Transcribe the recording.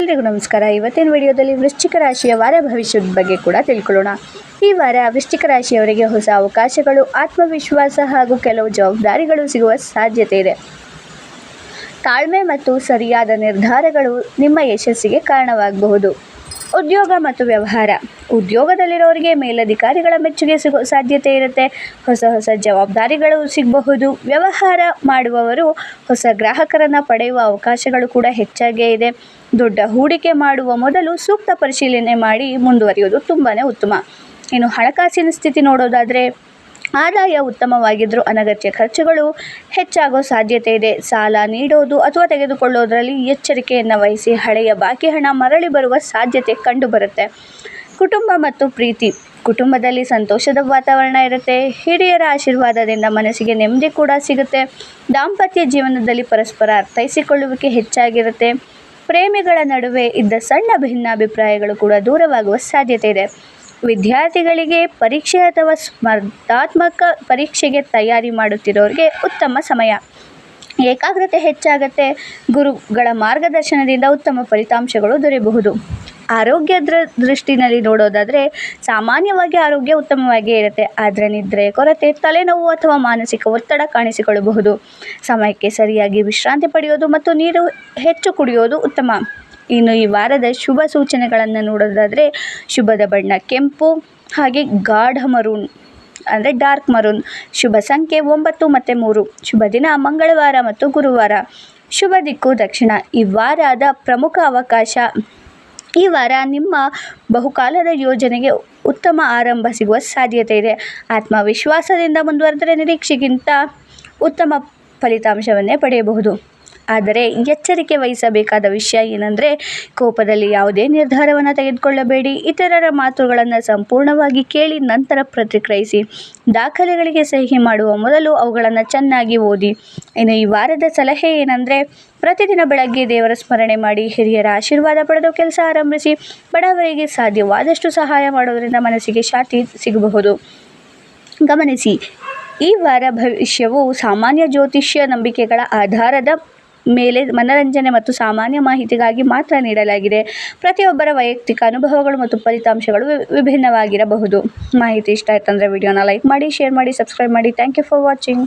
ಎಲ್ರಿಗೂ ನಮಸ್ಕಾರ. ಇವತ್ತಿನ ವಿಡಿಯೋದಲ್ಲಿ ವೃಶ್ಚಿಕ ರಾಶಿಯ ವಾರ ಭವಿಷ್ಯದ ಬಗ್ಗೆ ಕೂಡ ತಿಳ್ಕೊಳ್ಳೋಣ. ಈ ವಾರ ವೃಶ್ಚಿಕ ರಾಶಿಯವರಿಗೆ ಹೊಸ ಅವಕಾಶಗಳು, ಆತ್ಮವಿಶ್ವಾಸ ಹಾಗೂ ಕೆಲವು ಜವಾಬ್ದಾರಿಗಳು ಸಿಗುವ ಸಾಧ್ಯತೆ ಇದೆ. ತಾಳ್ಮೆ ಮತ್ತು ಸರಿಯಾದ ನಿರ್ಧಾರಗಳು ನಿಮ್ಮ ಯಶಸ್ಸಿಗೆ ಕಾರಣವಾಗಬಹುದು. ಉದ್ಯೋಗ ಮತ್ತು ವ್ಯವಹಾರ. ಉದ್ಯೋಗದಲ್ಲಿರೋರಿಗೆ ಮೇಲಧಿಕಾರಿಗಳ ಮೆಚ್ಚುಗೆ ಸಿಗೋ ಸಾಧ್ಯತೆ ಇರುತ್ತೆ. ಹೊಸ ಜವಾಬ್ದಾರಿಗಳು ಸಿಗಬಹುದು. ವ್ಯವಹಾರ ಮಾಡುವವರು ಹೊಸ ಗ್ರಾಹಕರನ್ನು ಪಡೆಯುವ ಅವಕಾಶಗಳು ಕೂಡ ಹೆಚ್ಚಾಗೇ ಇದೆ. ದೊಡ್ಡ ಹೂಡಿಕೆ ಮಾಡುವ ಮೊದಲು ಸೂಕ್ತ ಪರಿಶೀಲನೆ ಮಾಡಿ ಮುಂದುವರಿಯೋದು ತುಂಬಾ ಉತ್ತಮ. ಇನ್ನು ಹಣಕಾಸಿನ ಸ್ಥಿತಿ ನೋಡೋದಾದರೆ ಆದಾಯ ಉತ್ತಮವಾಗಿದ್ದರೂ ಅನಗತ್ಯ ಖರ್ಚುಗಳು ಹೆಚ್ಚಾಗೋ ಸಾಧ್ಯತೆ ಇದೆ. ಸಾಲ ನೀಡೋದು ಅಥವಾ ತೆಗೆದುಕೊಳ್ಳೋದರಲ್ಲಿ ಎಚ್ಚರಿಕೆಯನ್ನು ವಹಿಸಿ. ಹಳೆಯ ಬಾಕಿ ಹಣ ಮರಳಿ ಬರುವ ಸಾಧ್ಯತೆ ಕಂಡುಬರುತ್ತೆ. ಕುಟುಂಬ ಮತ್ತು ಪ್ರೀತಿ. ಕುಟುಂಬದಲ್ಲಿ ಸಂತೋಷದ ವಾತಾವರಣ ಇರುತ್ತೆ. ಹಿರಿಯರ ಆಶೀರ್ವಾದದಿಂದ ಮನಸ್ಸಿಗೆ ನೆಮ್ಮದಿ ಕೂಡ ಸಿಗುತ್ತೆ. ದಾಂಪತ್ಯ ಜೀವನದಲ್ಲಿ ಪರಸ್ಪರ ಅರ್ಥೈಸಿಕೊಳ್ಳುವಿಕೆ ಹೆಚ್ಚಾಗಿರುತ್ತೆ. ಪ್ರೇಮಿಗಳ ನಡುವೆ ಇದ್ದ ಸಣ್ಣ ಭಿನ್ನಾಭಿಪ್ರಾಯಗಳು ಕೂಡ ದೂರವಾಗುವ ಸಾಧ್ಯತೆ ಇದೆ. ವಿದ್ಯಾರ್ಥಿಗಳಿಗೆ ಪರೀಕ್ಷೆ ಅಥವಾ ಸ್ಪರ್ಧಾತ್ಮಕ ಪರೀಕ್ಷೆಗೆ ತಯಾರಿ ಮಾಡುತ್ತಿರೋರಿಗೆ ಉತ್ತಮ ಸಮಯ. ಏಕಾಗ್ರತೆ ಹೆಚ್ಚಾಗುತ್ತೆ. ಗುರುಗಳ ಮಾರ್ಗದರ್ಶನದಿಂದ ಉತ್ತಮ ಫಲಿತಾಂಶಗಳು ದೊರೆಯಬಹುದು. ಆರೋಗ್ಯ ದೃಷ್ಟಿನಲ್ಲಿ ನೋಡೋದಾದರೆ ಸಾಮಾನ್ಯವಾಗಿ ಆರೋಗ್ಯ ಉತ್ತಮವಾಗಿಯೇ ಇರುತ್ತೆ. ಆದರೆ ನಿದ್ರೆಯ ಕೊರತೆ, ತಲೆನೋವು ಅಥವಾ ಮಾನಸಿಕ ಒತ್ತಡ ಕಾಣಿಸಿಕೊಳ್ಳಬಹುದು. ಸಮಯಕ್ಕೆ ಸರಿಯಾಗಿ ವಿಶ್ರಾಂತಿ ಪಡೆಯೋದು ಮತ್ತು ನೀರು ಹೆಚ್ಚು ಕುಡಿಯೋದು ಉತ್ತಮ. ಇನ್ನು ಈ ವಾರದ ಶುಭ ಸೂಚನೆಗಳನ್ನು ನೋಡೋದಾದರೆ ಶುಭದ ಬಣ್ಣ ಕೆಂಪು, ಹಾಗೆ ಗಾಢ ಮರೂನ್ ಅಂದರೆ ಡಾರ್ಕ್ ಮರೂನ್. ಶುಭ ಸಂಖ್ಯೆ 9 ಮತ್ತು 3. ಶುಭ ದಿನ ಮಂಗಳವಾರ ಮತ್ತು ಗುರುವಾರ. ಶುಭ ದಿಕ್ಕು ದಕ್ಷಿಣ. ಈ ವಾರದ ಪ್ರಮುಖ ಅವಕಾಶ. ಈ ವಾರ ನಿಮ್ಮ ಬಹುಕಾಲದ ಯೋಜನೆಗೆ ಉತ್ತಮ ಆರಂಭ ಸಿಗುವ ಸಾಧ್ಯತೆ ಇದೆ. ಆತ್ಮವಿಶ್ವಾಸದಿಂದ ಮುಂದುವರೆದರೆ ನಿರೀಕ್ಷೆಗಿಂತ ಉತ್ತಮ ಫಲಿತಾಂಶವನ್ನೇ ಪಡೆಯಬಹುದು. ಆದರೆ ಎಚ್ಚರಿಕೆ ವಹಿಸಬೇಕಾದ ವಿಷಯ ಏನಂದರೆ ಕೋಪದಲ್ಲಿ ಯಾವುದೇ ನಿರ್ಧಾರವನ್ನು ತೆಗೆದುಕೊಳ್ಳಬೇಡಿ. ಇತರರ ಮಾತುಗಳನ್ನು ಸಂಪೂರ್ಣವಾಗಿ ಕೇಳಿ ನಂತರ ಪ್ರತಿಕ್ರಿಯಿಸಿ. ದಾಖಲೆಗಳಿಗೆ ಸಹಿ ಮಾಡುವ ಮೊದಲು ಅವುಗಳನ್ನು ಚೆನ್ನಾಗಿ ಓದಿ. ಇನ್ನು ಈ ವಾರದ ಸಲಹೆ ಏನಂದರೆ ಪ್ರತಿದಿನ ಬೆಳಗ್ಗೆ ದೇವರ ಸ್ಮರಣೆ ಮಾಡಿ, ಹಿರಿಯರ ಆಶೀರ್ವಾದ ಪಡೆದು ಕೆಲಸ ಆರಂಭಿಸಿ. ಬಡವರಿಗೆ ಸಾಧ್ಯವಾದಷ್ಟು ಸಹಾಯ ಮಾಡೋದರಿಂದ ಮನಸ್ಸಿಗೆ ಶಾಂತಿ ಸಿಗಬಹುದು. ಗಮನಿಸಿ, ಈ ವಾರ ಭವಿಷ್ಯವು ಸಾಮಾನ್ಯ ಜ್ಯೋತಿಷ್ಯ ನಂಬಿಕೆಗಳ ಆಧಾರದ ಮೇಲೆ ಮನರಂಜನೆ ಮತ್ತು ಸಾಮಾನ್ಯ ಮಾಹಿತಿಗಾಗಿ ಮಾತ್ರ ನೀಡಲಾಗಿದೆ. ಪ್ರತಿಯೊಬ್ಬರ ವೈಯಕ್ತಿಕ ಅನುಭವಗಳು ಮತ್ತು ಫಲಿತಾಂಶಗಳು ವಿಭಿನ್ನವಾಗಿರಬಹುದು. ಮಾಹಿತಿ ಇಷ್ಟ ಆಯ್ತಂದರೆ ವಿಡಿಯೋನ ಲೈಕ್ ಮಾಡಿ, ಶೇರ್ ಮಾಡಿ, ಸಬ್ಸ್ಕ್ರೈಬ್ ಮಾಡಿ. Thank you for watching.